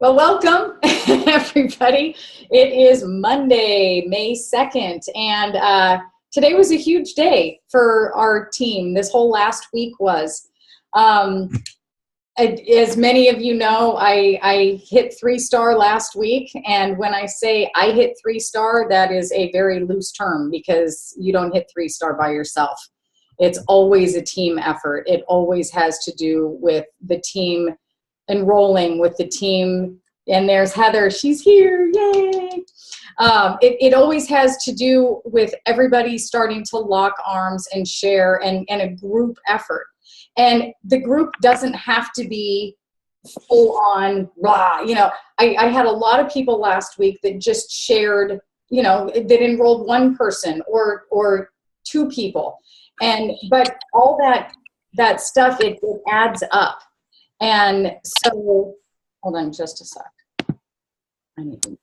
Well, welcome everybody. It is Monday, May 2nd, and today was a huge day for our team. This whole last week was. Um, as many of you know, I hit 3-star last week, and when I say I hit 3-star, that is a very loose term because you don't hit 3-star by yourself. It's always a team effort. It always has to do with the team enrolling, with the team. And there's Heather, she's here, yay. It always has to do with everybody starting to lock arms and share and a group effort. And the group doesn't have to be full on rah. I had a lot of people last week that just shared, that enrolled one person or two people. But all that stuff, it adds up. And so, hold on just a sec. I need to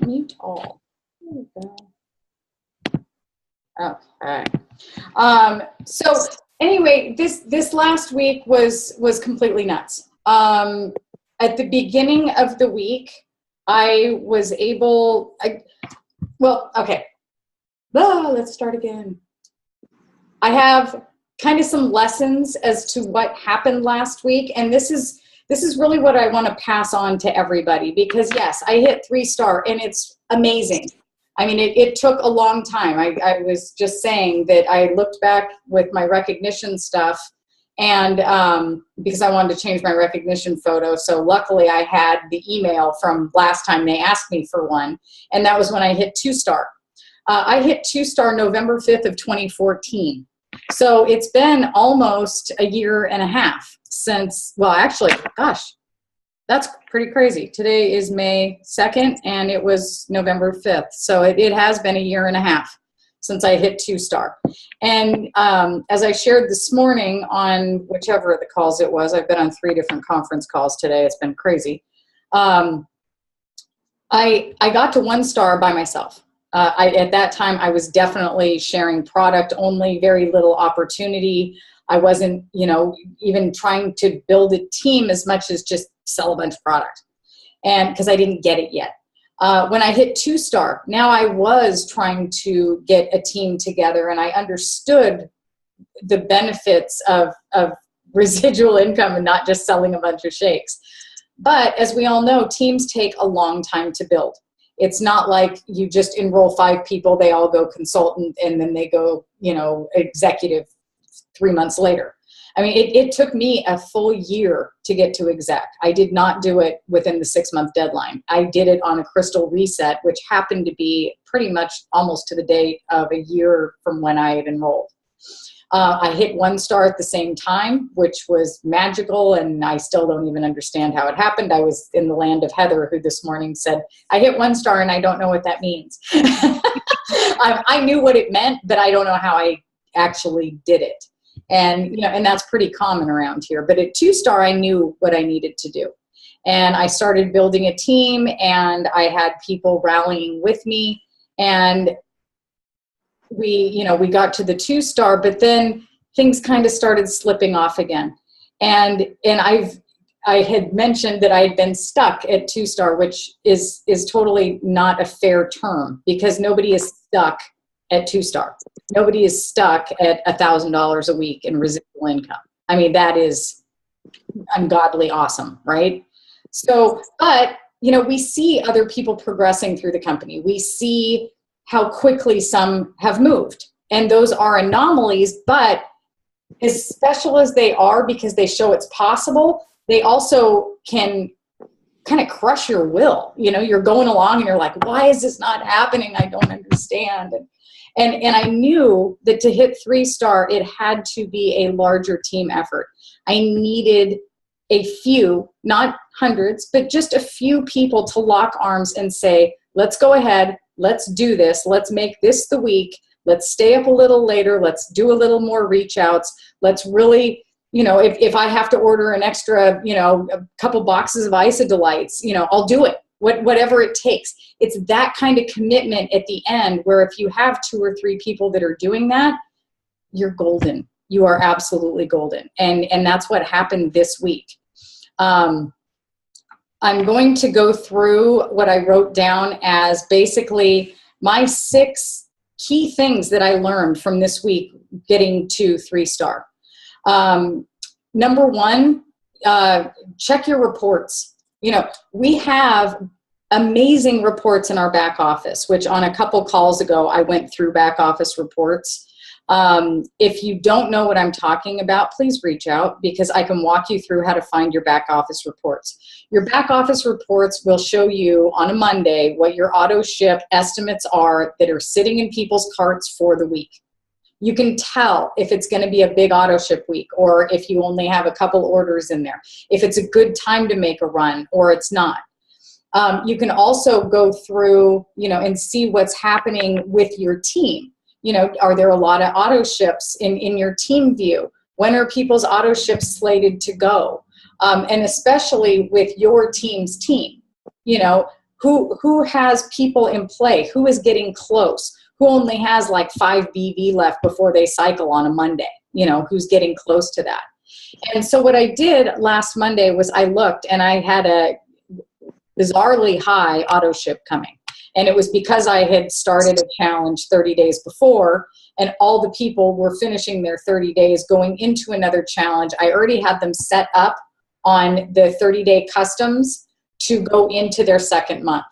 mute all. There we go. Okay. So anyway, this last week was completely nuts. At the beginning of the week, I was able. Okay. Let's start again. I have kind of some lessons as to what happened last week, and this is really what I want to pass on to everybody, because yes, I hit 3-star and it's amazing. I mean, it took a long time. I was just saying that I looked back with my recognition stuff, and because I wanted to change my recognition photo, so luckily I had the email from last time they asked me for one, and that was when I hit 2-star. I hit 2-star November 5th of 2014. So it's been almost a year and a half since, well, actually, gosh, that's pretty crazy. Today is May 2nd, and it was November 5th. So it has been a year and a half since I hit 2-star. And as I shared this morning on whichever of the calls it was, I've been on 3 different conference calls today. It's been crazy. I got to 1-star by myself. At that time, I was definitely sharing product only, very little opportunity. I wasn't, even trying to build a team as much as just sell a bunch of product, and because I didn't get it yet. When I hit 2-star, now I was trying to get a team together, and I understood the benefits of residual income and not just selling a bunch of shakes. But as we all know, teams take a long time to build. It's not like you just enroll 5 people, they all go consultant, and then they go, executive 3 months later. I mean, it took me a full year to get to exec. I did not do it within the 6-month deadline. I did it on a crystal reset, which happened to be pretty much almost to the date of a year from when I had enrolled. I hit 1-star at the same time, which was magical, and I still don't even understand how it happened. I was in the land of Heather, who this morning said, I hit 1-star and I don't know what that means. I knew what it meant, but I don't know how I actually did it. And, and that's pretty common around here. But at 2-star, I knew what I needed to do. And I started building a team, and I had people rallying with me, and we got to the 2-star, but then things kind of started slipping off again. And I had mentioned that I had been stuck at 2-star, which is totally not a fair term, because nobody is stuck at 2-star. Nobody is stuck at $1,000 a week in residual income. I mean, that is ungodly awesome, right? So, but, we see other people progressing through the company. We see how quickly some have moved. And those are anomalies, but as special as they are because they show it's possible, they also can kind of crush your will. You're going along and you're like, why is this not happening? I don't understand. And I knew that to hit 3-star, it had to be a larger team effort. I needed a few, not hundreds, but just a few people to lock arms and say, let's go ahead. Let's do this. Let's make this the week. Let's stay up a little later. Let's do a little more reach outs. Let's really, if I have to order an extra, a couple boxes of Isodelites, I'll do it. Whatever it takes. It's that kind of commitment at the end where if you have 2 or 3 people that are doing that, you're golden. You are absolutely golden. And that's what happened this week. I'm going to go through what I wrote down as basically my 6 key things that I learned from this week getting to 3-star. Number 1, check your reports. You know, we have amazing reports in our back office, which on a couple calls ago, I went through back office reports. If you don't know what I'm talking about, please reach out because I can walk you through how to find your back office reports. Your back office reports will show you on a Monday what your auto ship estimates are that are sitting in people's carts for the week. You can tell if it's going to be a big auto ship week or if you only have a couple orders in there, if it's a good time to make a run or it's not. You can also go through, you know, and see what's happening with your team. You know, are there a lot of auto ships in your team view? When are people's auto ships slated to go? And especially with your team's team, you know, who has people in play? Who is getting close? Who only has like 5 BV left before they cycle on a Monday? You know, who's getting close to that? And so what I did last Monday was I looked and I had a bizarrely high auto ship coming. And it was because I had started a challenge 30 days before and all the people were finishing their 30 days going into another challenge. I already had them set up on the 30-day customs to go into their second month.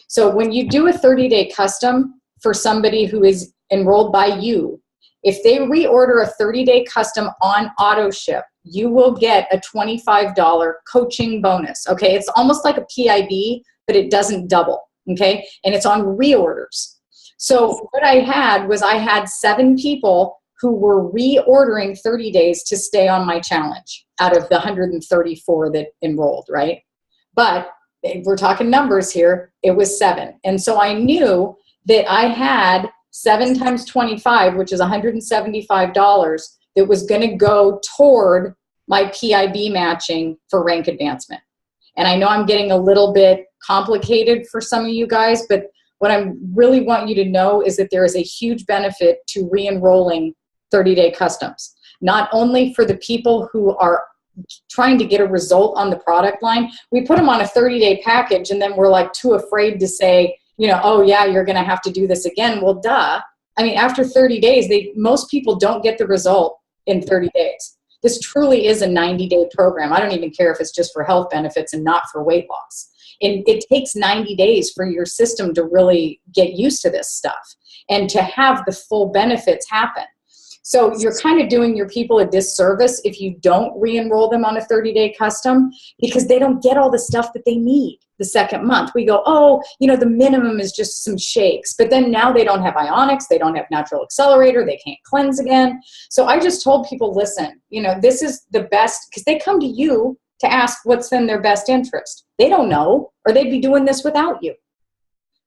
So when you do a 30-day custom for somebody who is enrolled by you, if they reorder a 30-day custom on auto ship, you will get a $25 coaching bonus. Okay, it's almost like a PIB, but it doesn't double. Okay, and it's on reorders. So what I had was I had 7 people who were reordering 30 days to stay on my challenge out of the 134 that enrolled, right? But we're talking numbers here, it was 7. And so I knew that I had 7 times 25, which is $175, that was going to go toward my PIB matching for rank advancement. And I know I'm getting a little bit complicated for some of you guys, but what I really want you to know is that there is a huge benefit to re-enrolling 30-day customs. Not only for the people who are trying to get a result on the product line, we put them on a 30-day package and then we're like too afraid to say, you know, oh yeah, you're going to have to do this again. Well, duh. I mean, after 30 days, most people don't get the result in 30 days. This truly is a 90-day program. I don't even care if it's just for health benefits and not for weight loss. And it takes 90 days for your system to really get used to this stuff and to have the full benefits happen. So you're kind of doing your people a disservice if you don't re-enroll them on a 30-day custom because they don't get all the stuff that they need the second month. We go, oh, you know, the minimum is just some shakes. But then now they don't have Ionics, they don't have Natural Accelerator, they can't cleanse again. So I just told people, listen, you know, this is the best because they come to you to ask what's in their best interest. They don't know, or they'd be doing this without you.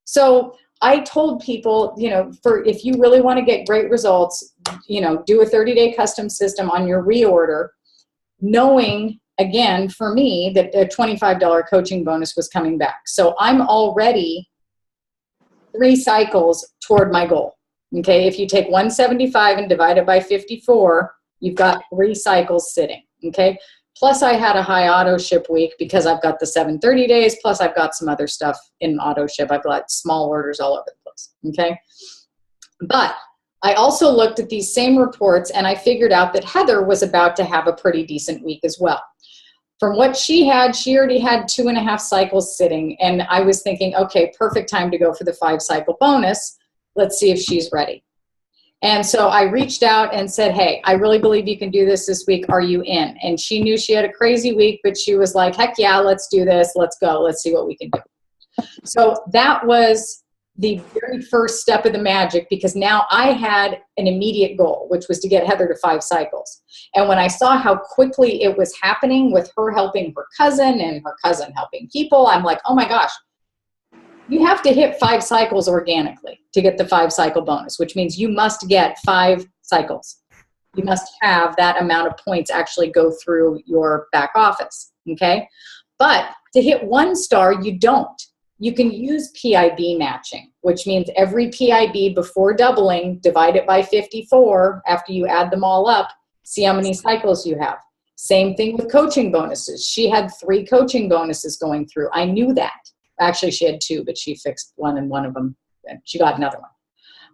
So I told people, you know, if you really want to get great results, you know, do a 30-day custom system on your reorder, knowing, again, for me, that a $25 coaching bonus was coming back. So I'm already 3 cycles toward my goal. Okay, if you take 175 and divide it by 54, you've got 3 cycles sitting. Okay. Plus I had a high auto ship week because I've got the 730 days, plus I've got some other stuff in auto ship. I've got small orders all over the place, okay? But I also looked at these same reports and I figured out that Heather was about to have a pretty decent week as well. From what she already had 2.5 cycles sitting, and I was thinking, okay, perfect time to go for the 5-cycle bonus. Let's see if she's ready. And so I reached out and said, hey, I really believe you can do this week. Are you in? And she knew she had a crazy week, but she was like, heck yeah, let's do this. Let's go. Let's see what we can do. So that was the very first step of the magic because now I had an immediate goal, which was to get Heather to 5 cycles. And when I saw how quickly it was happening with her helping her cousin and her cousin helping people, I'm like, oh my gosh. You have to hit 5 cycles organically to get the 5-cycle bonus, which means you must get 5 cycles. You must have that amount of points actually go through your back office, okay? But to hit 1 star, you don't. You can use PIB matching, which means every PIB before doubling, divide it by 54 after you add them all up, see how many cycles you have. Same thing with coaching bonuses. She had 3 coaching bonuses going through. I knew that. Actually, she had 2, but she fixed one, and one of them, she got another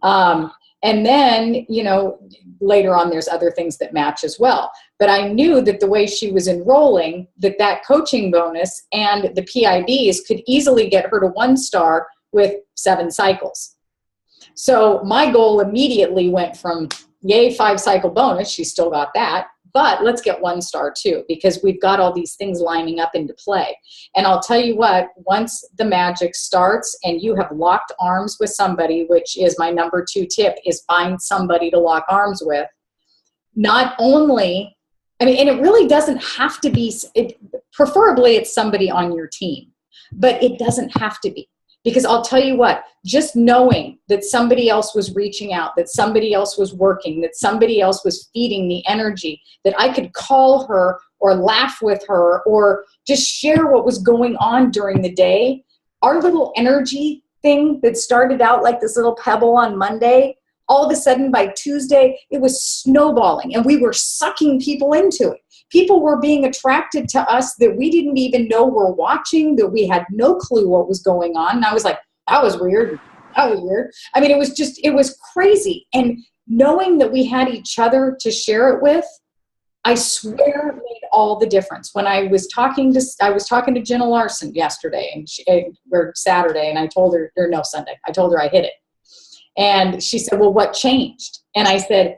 one. And then, you know, later on, there's other things that match as well. But I knew that the way she was enrolling, that coaching bonus and the PIBs could easily get her to 1 star with 7 cycles. So my goal immediately went from, yay, 5 cycle bonus, she still got that, but let's get 1 star too, because we've got all these things lining up into play. And I'll tell you what, once the magic starts and you have locked arms with somebody, which is my number 2 tip, is find somebody to lock arms with. Not only, I mean, and it really doesn't have to be, preferably it's somebody on your team, but it doesn't have to be. Because I'll tell you what, just knowing that somebody else was reaching out, that somebody else was working, that somebody else was feeding the energy, that I could call her or laugh with her or just share what was going on during the day, our little energy thing that started out like this little pebble on Monday, all of a sudden by Tuesday, it was snowballing and we were sucking people into it. People were being attracted to us that we didn't even know were watching, that we had no clue what was going on. And I was like, that was weird. That was weird. I mean, it was crazy. And knowing that we had each other to share it with, I swear made all the difference. When I was talking to Jenna Larson yesterday or Saturday, and I told her, or no, Sunday, I told her I hit it. And she said, well, what changed? And I said,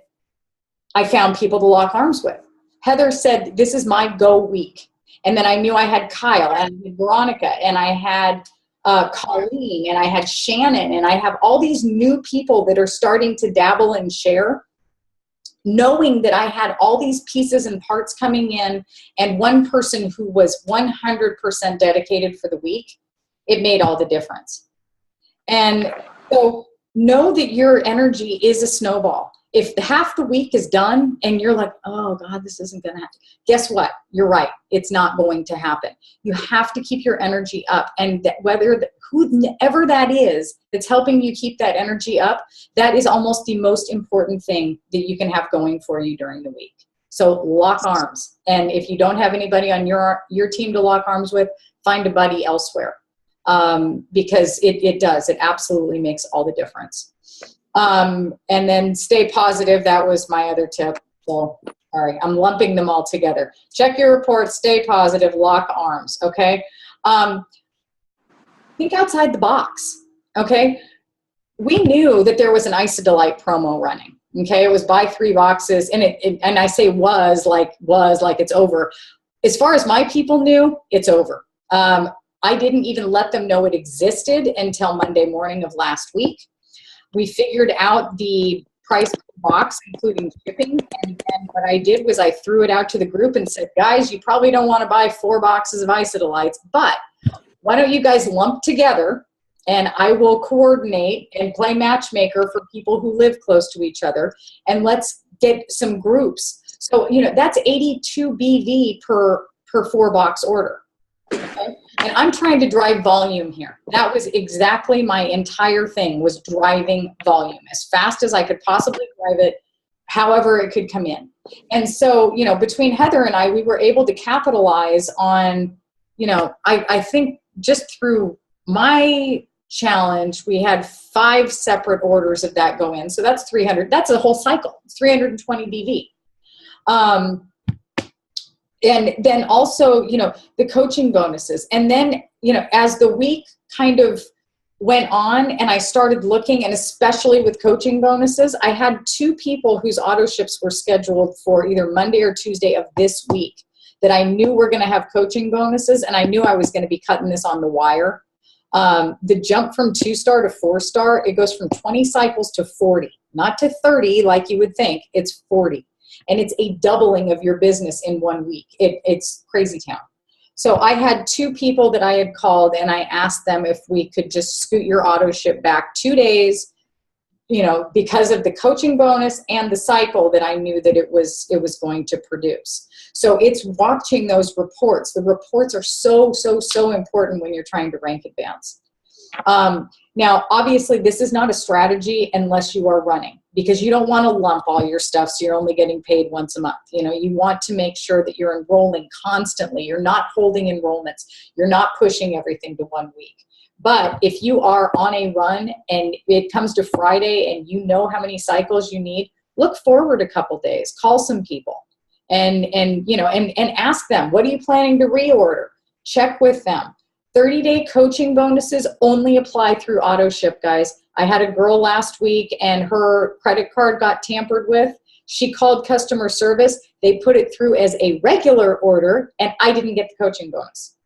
I found people to lock arms with. Heather said, this is my go week. And then I knew I had Kyle and Veronica and I had Colleen and I had Shannon and I have all these new people that are starting to dabble and share. Knowing that I had all these pieces and parts coming in and one person who was 100% dedicated for the week, it made all the difference. And so know that your energy is a snowball. If half the week is wdone and you're like, oh God, this isn't going to happen. Guess what? You're right. It's not going to happen. You have to keep your energy up. And whoever that is that's helping you keep that energy up, that is almost the most important thing that you can have going for you during the week. So lock arms. And if you don't have anybody on your team to lock arms with, find a buddy elsewhere. Because it does. It absolutely makes all the difference. And then stay positive. That was my other tip. So, all right, I'm lumping them all together. Check your reports, stay positive, lock arms, okay? Think outside the box, okay? We knew that there was an Isodelight promo running, okay? It was buy 3 boxes, and and I say was like it's over. As far as my people knew, it's over. I didn't even let them know it existed until Monday morning of last week. We figured out the price per box, including shipping, and then what I did was I threw it out to the group and said, guys, you probably don't want to buy 4 boxes of Isodelites, but why don't you guys lump together and I will coordinate and play matchmaker for people who live close to each other, and let's get some groups. So, you know, that's 82 BV per 4-box order. Okay? And I'm trying to drive volume here. That was exactly my entire thing, was driving volume as fast as I could possibly drive it, however it could come in. And so, you know, between Heather and I, we were able to capitalize on, you know, I think just through my challenge, we had 5 separate orders of that go in. So that's 300. That's a whole cycle. It's 320 BV. And then also, you know, the coaching bonuses. And then, you know, as the week kind of went on and I started looking, and especially with coaching bonuses, I had 2 people whose auto ships were scheduled for either Monday or Tuesday of this week that I knew were going to have coaching bonuses, and I knew I was going to be cutting this on the wire. The jump from 2-star to 4-star, it goes from 20 cycles to 40, not to 30 like you would think. It's 40. And it's a doubling of your business in 1 week. It's crazy town. So I had 2 people that I had called, and I asked them if we could just scoot your auto ship back 2 days, you know, because of the coaching bonus and the cycle that I knew that it was going to produce. So it's watching those reports. The reports are so important when you're trying to rank advance. Now, obviously, this is not a strategy unless you are running, because you don't want to lump all your stuff so you're only getting paid once a month. You know, you want to make sure that you're enrolling constantly. You're not holding enrollments. You're not pushing everything to 1 week. But if you are on a run and it comes to Friday and you know how many cycles you need, look forward a couple days, call some people and ask them, what are you planning to reorder? Check with them. 30-day coaching bonuses only apply through AutoShip, guys. I had a girl last week and her credit card got tampered with. She called customer service. They put it through as a regular order and I didn't get the coaching bonus.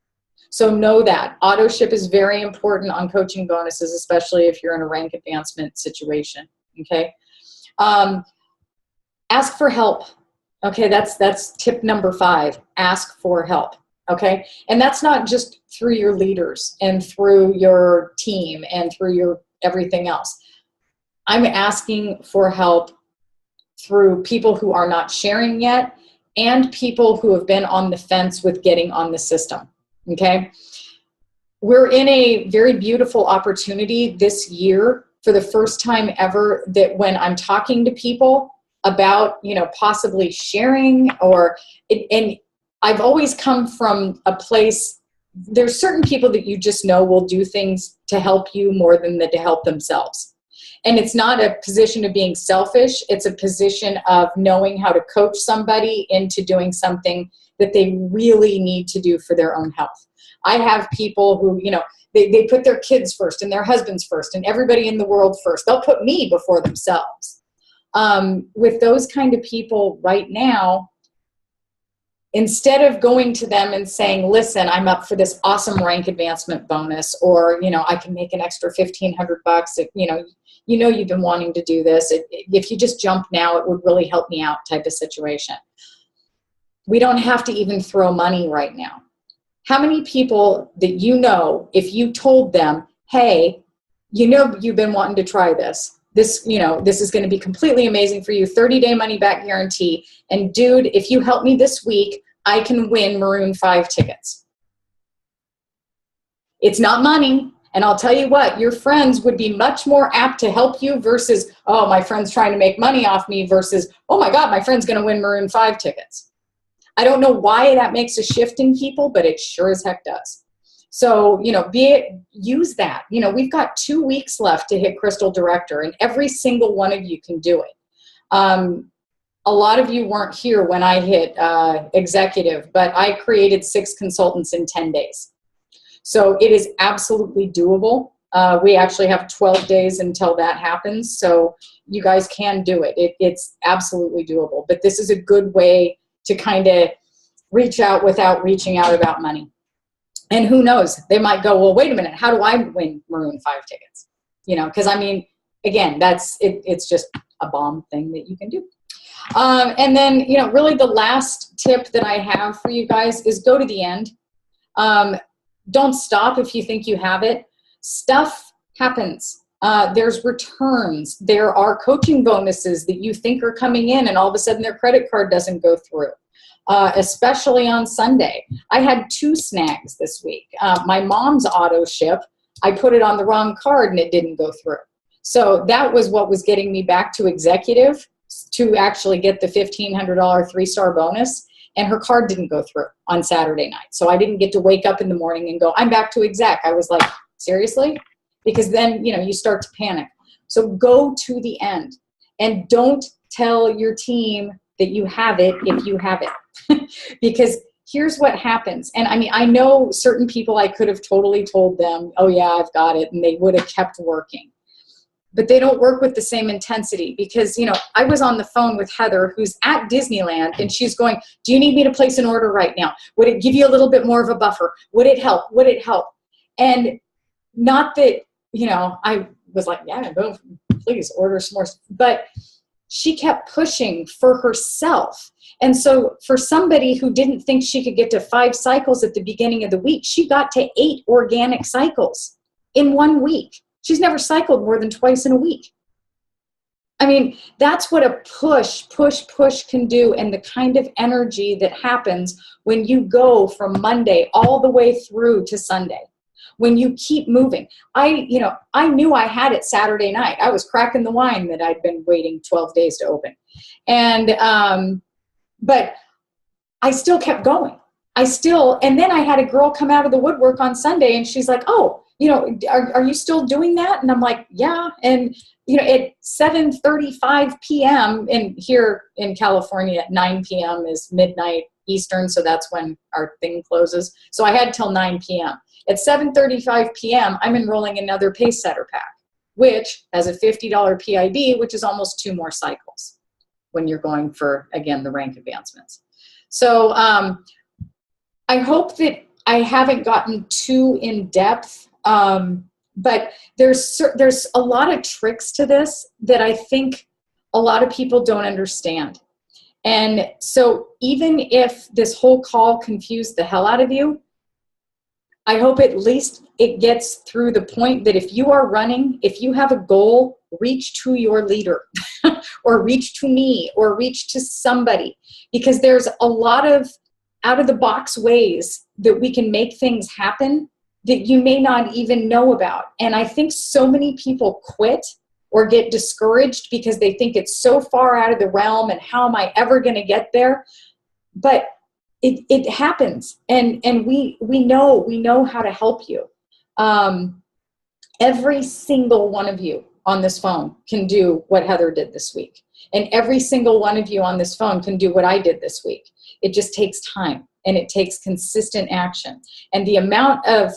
So know that. AutoShip is very important on coaching bonuses, especially if you're in a rank advancement situation, okay? Ask for help. Okay, that's tip number 5. Ask for help. Okay, and that's not just through your leaders and through your team and through your everything else. I'm asking for help through people who are not sharing yet and people who have been on the fence with getting on the system. Okay, we're in a very beautiful opportunity this year for the first time ever that when I'm talking to people about, you know, possibly sharing and I've always come from a place, there's certain people that you just know will do things to help you more than to help themselves. And it's not a position of being selfish. It's a position of knowing how to coach somebody into doing something that they really need to do for their own health. I have people who, you know, they put their kids first and their husbands first and everybody in the world first. They'll put me before themselves. With those kind of people right now, instead of going to them and saying, listen, I'm up for this awesome rank advancement bonus, or, you know, I can make an extra $1,500 if, you know, you've been wanting to do this. If you just jump now, it would really help me out type of situation. We don't have to even throw money right now. How many people that you know, if you told them, hey, you know, you've been wanting to try this. This is going to be completely amazing for you, 30-day money back guarantee. And dude, if you help me this week, I can win Maroon 5 tickets. It's not money. And I'll tell you what, your friends would be much more apt to help you versus, oh, my friend's trying to make money off me versus, oh my God, my friend's going to win Maroon 5 tickets. I don't know why that makes a shift in people, but it sure as heck does. So, you know, use that. You know, we've got 2 weeks left to hit Crystal Director, and every single one of you can do it. A lot of you weren't here when I hit Executive, but I created 6 consultants in 10 days. So it is absolutely doable. We actually have 12 days until that happens, so you guys can do it. It's absolutely doable. But this is a good way to kind of reach out without reaching out about money. And who knows, they might go, well, wait a minute, how do I win Maroon 5 tickets? You know, because I mean, again, it's just a bomb thing that you can do. And then, you know, really the last tip that I have for you guys is go to the end. Don't stop if you think you have it. Stuff happens. There's returns. There are coaching bonuses that you think are coming in and all of a sudden their credit card doesn't go through. Especially on Sunday. I had 2 snags this week. My mom's AutoShip, I put it on the wrong card and it didn't go through. So that was what was getting me back to Executive to actually get the $1,500 3-star bonus, and her card didn't go through on Saturday night. So I didn't get to wake up in the morning and go, I'm back to Exec. I was like, seriously? Because then, you know, you start to panic. So go to the end and don't tell your team that you have it if you have it. Because here's what happens. And I mean, I know certain people I could have totally told them, oh yeah, I've got it. And they would have kept working. But they don't work with the same intensity because, you know, I was on the phone with Heather, who's at Disneyland, and she's going, do you need me to place an order right now? Would it give you a little bit more of a buffer? Would it help? Would it help? And not that, you know, I was like, yeah, go, please order some more. But she kept pushing for herself. And so for somebody who didn't think she could get to 5 cycles at the beginning of the week, she got to 8 organic cycles in 1 week. She's never cycled more than twice in a week. I mean, that's what a push can do, and the kind of energy that happens when you go from Monday all the way through to Sunday. when you keep moving. I knew I had it Saturday night. I was cracking the wine that I'd been waiting 12 days to open. And, but I still kept going. And then I had a girl come out of the woodwork on Sunday and she's like, oh, are you still doing that? And I'm like, yeah. And, at 7:35 p.m. and here in California at 9 p.m. is midnight Eastern. So that's when our thing closes. So I had till 9 p.m. At 7:35 p.m., I'm enrolling another Pacesetter pack, which has a $50 PID, which is almost 2 more cycles when you're going for, again, the rank advancements. So I hope that I haven't gotten too in depth, but there's a lot of tricks to this that I think a lot of people don't understand. And so even if this whole call confused the hell out of you, I hope at least it gets through the point that if you are running, if you have a goal, reach to your leader or reach to me or reach to somebody, because there's a lot of out of the box ways that we can make things happen that you may not even know about. And I think so many people quit or get discouraged because they think it's so far out of the realm and how am I ever going to get there? But it happens, and we know how to help you. Every single one of you on this phone can do what Heather did this week. And every single one of you on this phone can do what I did this week. It just takes time and it takes consistent action. And the amount of,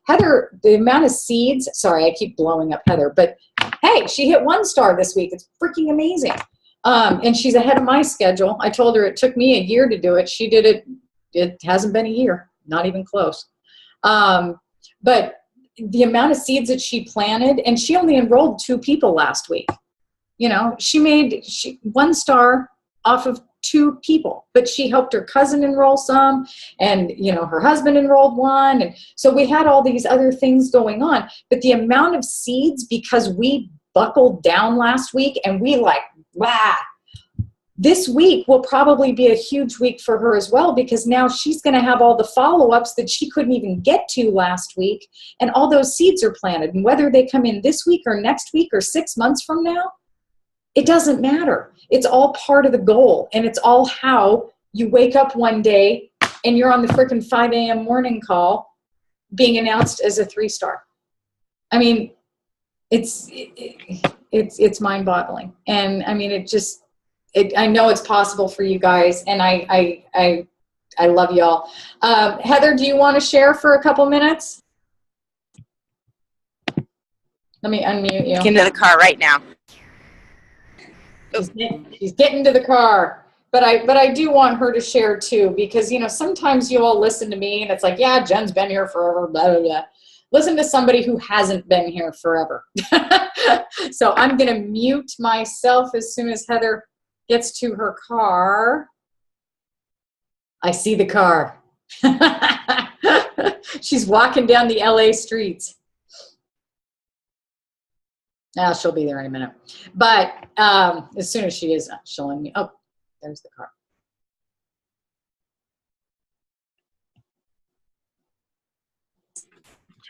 Heather, the amount of seeds, sorry, I keep blowing up Heather, but hey, she hit 1 star this week. It's freaking amazing. And she's ahead of my schedule. I told her it took me a year to do it. She did it. It hasn't been a year, not even close. But the amount of seeds that she planted, and she only enrolled 2 people last week. She made 1 star off of 2 people, but she helped her cousin enroll some, and her husband enrolled 1, and so we had all these other things going on. But the amount of seeds, because we buckled down last week and we this week will probably be a huge week for her as well, because now she's going to have all the follow-ups that she couldn't even get to last week, and all those seeds are planted. And whether they come in this week or next week or 6 months from now, it doesn't matter. It's all part of the goal, and it's all how you wake up one day and you're on the frickin' 5 a.m. morning call being announced as a 3-star. It's mind-boggling. And I know it's possible for you guys, and I love y'all. Heather, do you want to share for a couple minutes? Let me unmute you. Get into the car right now. She's getting to the car, but I do want her to share too, because sometimes you all listen to me and it's like, yeah, Jen's been here forever, blah blah blah. Listen to somebody who hasn't been here forever. So I'm gonna mute myself as soon as Heather gets to her car. I see the car. She's walking down the LA streets. She'll be there in a minute. But as soon as she is, she'll unmute. Oh, there's the car.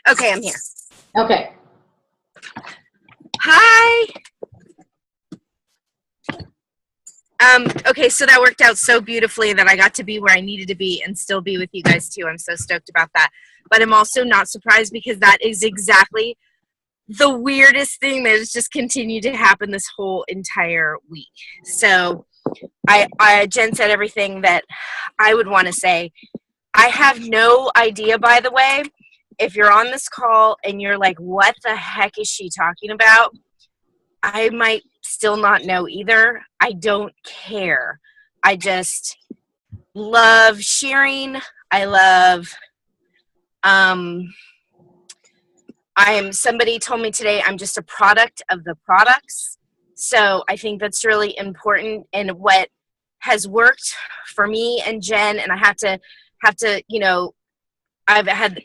Okay, I'm here. Okay. Hi. Okay, so that worked out so beautifully that I got to be where I needed to be and still be with you guys too. I'm so stoked about that. But I'm also not surprised, because that is exactly the weirdest thing that has just continued to happen this whole entire week. So Jen said everything that I would want to say. I have no idea, by the way, if you're on this call and you're like, what the heck is she talking about? I might still not know either. I don't care. I just love sharing. I love, somebody told me today I'm just a product of the products. So I think that's really important, and what has worked for me and Jen, and I have to, I've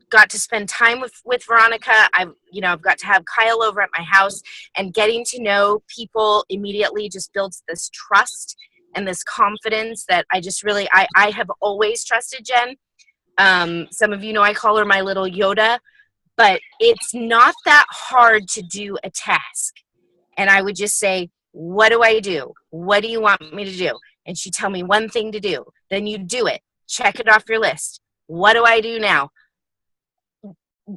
got to spend time with Veronica. I've got to have Kyle over at my house, and getting to know people immediately just builds this trust and this confidence that I just really, I have always trusted Jen. Some of you know I call her my little Yoda. but it's not that hard to do a task. And I would just say, what do I do? What do you want me to do? And she'd tell me one thing to do. Then you do it. Check it off your list. What do I do now?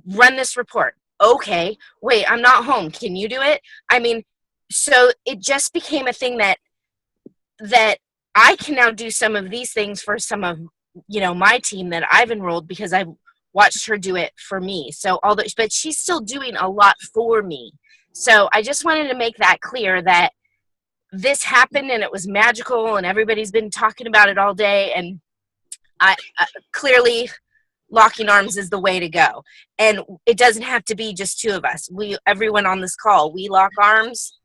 Run this report. Okay, wait, I'm not home. Can you do it? I mean, so it just became a thing that I can now do some of these things for some of, my team that I've enrolled because I've watched her do it for me. So but she's still doing a lot for me. So I just wanted to make that clear that this happened and it was magical and everybody's been talking about it all day. And I clearly locking arms is the way to go. And it doesn't have to be just two of us. Everyone on this call, we lock arms,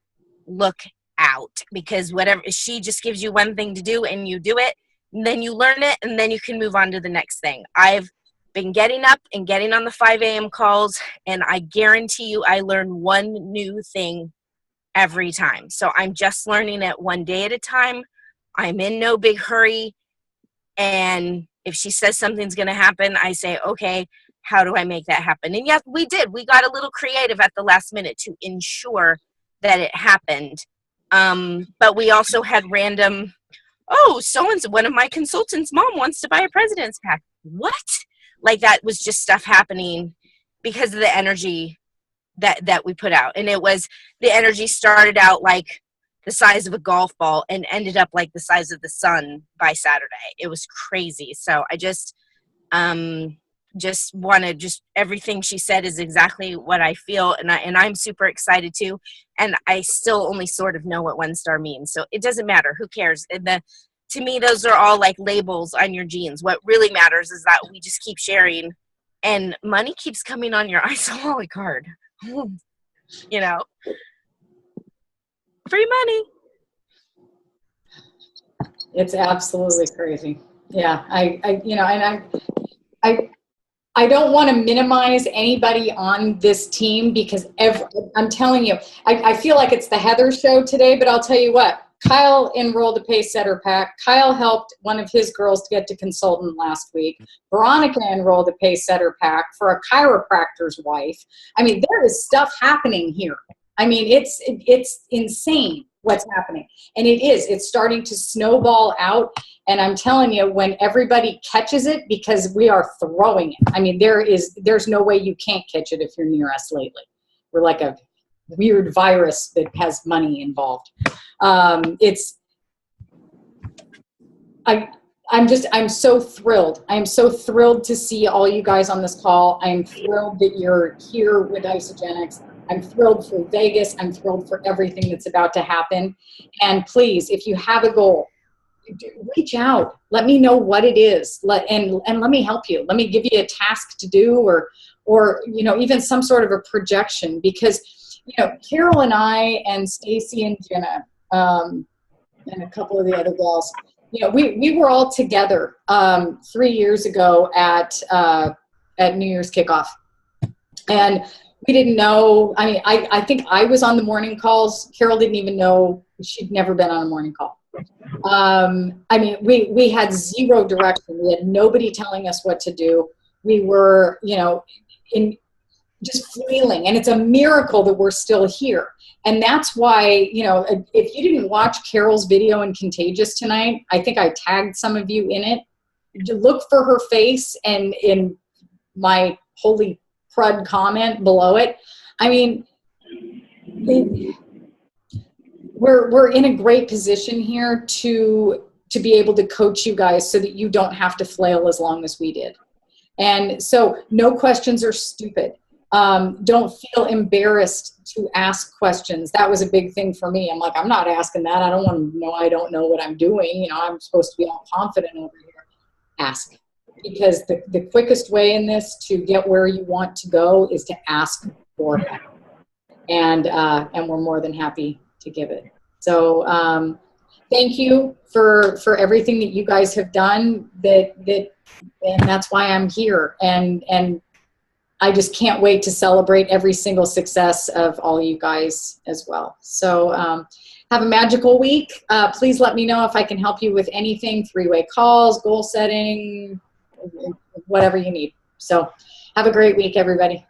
look out, because whatever, she just gives you one thing to do and you do it, and then you learn it, and then you can move on to the next thing. I've been getting up and getting on the 5 a.m. calls, and I guarantee you I learn one new thing every time. So I'm just learning it one day at a time. I'm in no big hurry. And if she says something's going to happen, I say, okay, how do I make that happen? And yes, we did. We got a little creative at the last minute to ensure that it happened. But we also had random, so-and-so, one of my consultants' mom wants to buy a president's pack. What? Like, that was just stuff happening because of the energy that we put out. And the energy started out like the size of a golf ball and ended up like the size of the sun by Saturday. It was crazy. So I just everything she said is exactly what I feel. And I'm super excited too. And I still only sort of know what 1 star means. So it doesn't matter. Who cares? To me, those are all like labels on your jeans. What really matters is that we just keep sharing and money keeps coming on your Isololi card. Free money. It's absolutely crazy. Yeah, I don't want to minimize anybody on this team because I'm telling you, I feel like it's the Heather show today, but I'll tell you what, Kyle enrolled a pace setter pack. Kyle helped one of his girls to get to consultant last week. Veronica enrolled a pace setter pack for a chiropractor's wife. I mean, there is stuff happening here. I mean, it's insane what's happening. And it's starting to snowball out. And I'm telling you, when everybody catches it, because we are throwing it. I mean, there's no way you can't catch it if you're near us lately. We're like a weird virus that has money involved. I'm so thrilled. I'm so thrilled to see all you guys on this call. I'm thrilled that you're here with Isagenix. I'm thrilled for Vegas. I'm thrilled for everything that's about to happen. And please, if you have a goal, reach out. Let me know what it is. And let me help you. Let me give you a task to do or even some sort of a projection, because Carol and I and Stacy and Jenna and a couple of the other gals, we were all together 3 years ago at New Year's kickoff. And we didn't know. I mean, I think I was on the morning calls. Carol didn't even know. She'd never been on a morning call. I mean, we had zero direction. We had nobody telling us what to do. We were, just flailing. And it's a miracle that we're still here. And that's why, if you didn't watch Carol's video in Contagious tonight, I think I tagged some of you in it. Look for her face and in my holy crud comment below it. I mean, we're in a great position here to be able to coach you guys so that you don't have to flail as long as we did. And so no questions are stupid. Don't feel embarrassed to ask questions. That was a big thing for me. I'm like, I'm not asking that. I don't want to know. I don't know what I'm doing. I'm supposed to be all confident over here. Ask. Because the quickest way in this to get where you want to go is to ask for help. And we're more than happy to give it. So thank you for everything that you guys have done. And that's why I'm here. And I just can't wait to celebrate every single success of all you guys as well. So have a magical week. Please let me know if I can help you with anything, 3-way calls, goal setting, whatever you need. So have a great week, everybody.